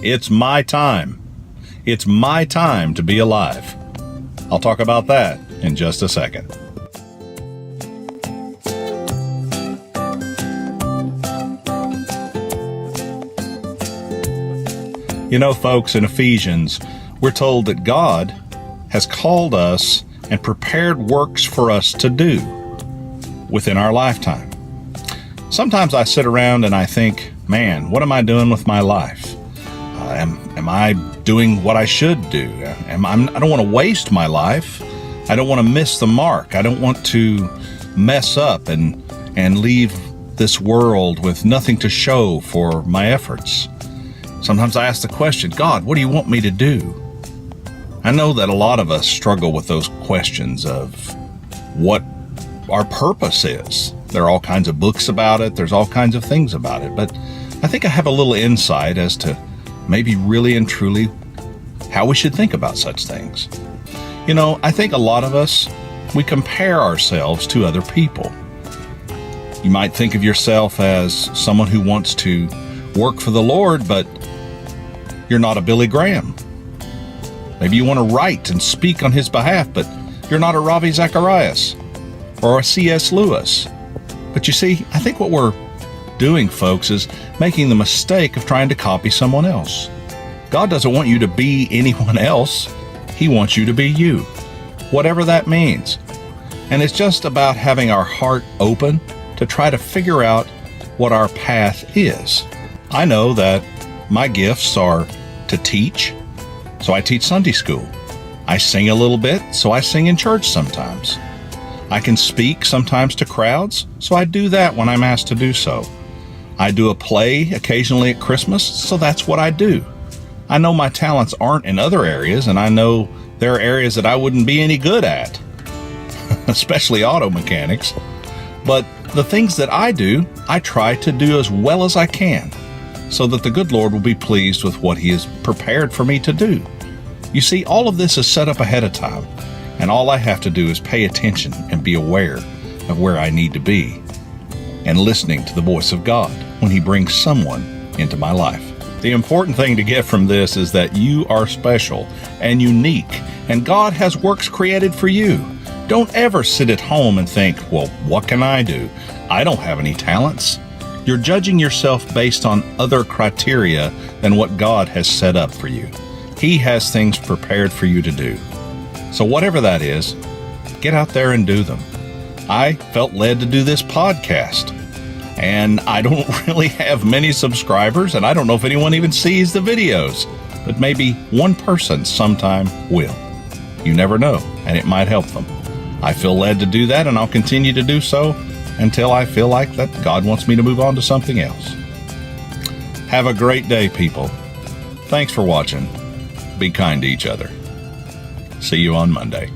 It's my time. It's my time to be alive. I'll talk about that in just a second. You know, folks, in Ephesians, we're told that God has called us and prepared works for us to do within our lifetime. Sometimes I sit around and I think, man, what am I doing with my life? Am I doing what I should do? I don't want to waste my life. I don't want to miss the mark. I don't want to mess up and leave this world with nothing to show for my efforts. Sometimes I ask the question, God, what do you want me to do? I know that a lot of us struggle with those questions of what our purpose is. There are all kinds of books about it. There's all kinds of things about it. But I think I have a little insight as to maybe really and truly how we should think about such things. You know, I think a lot of us, we compare ourselves to other people. You might think of yourself as someone who wants to work for the Lord, but you're not a Billy Graham. Maybe you want to write and speak on his behalf, but you're not a Ravi Zacharias or a C.S. Lewis. But you see, I think what we're doing, folks, is making the mistake of trying to copy someone else. God doesn't want you to be anyone else. He wants you to be you, whatever that means. And it's just about having our heart open to try to figure out what our path is. I know that my gifts are to teach, so I teach Sunday school. I sing a little bit, so I sing in church sometimes. I can speak sometimes to crowds, so I do that when I'm asked to do so. I do a play occasionally at Christmas, so that's what I do. I know my talents aren't in other areas, and I know there are areas that I wouldn't be any good at, especially auto mechanics. But the things that I do, I try to do as well as I can, so that the good Lord will be pleased with what He has prepared for me to do. You see, all of this is set up ahead of time, and all I have to do is pay attention and be aware of where I need to be, and listening to the voice of God when He brings someone into my life. The important thing to get from this is that you are special and unique, and God has works created for you. Don't ever sit at home and think, well, what can I do? I don't have any talents. You're judging yourself based on other criteria than what God has set up for you. He has things prepared for you to do. So whatever that is, get out there and do them. I felt led to do this podcast, and I don't really have many subscribers, and I don't know if anyone even sees the videos, but maybe one person sometime will. You never know, and it might help them. I feel led to do that, and I'll continue to do so until I feel like that God wants me to move on to something else. Have a great day, people. Thanks for watching. Be kind to each other. See you on Monday.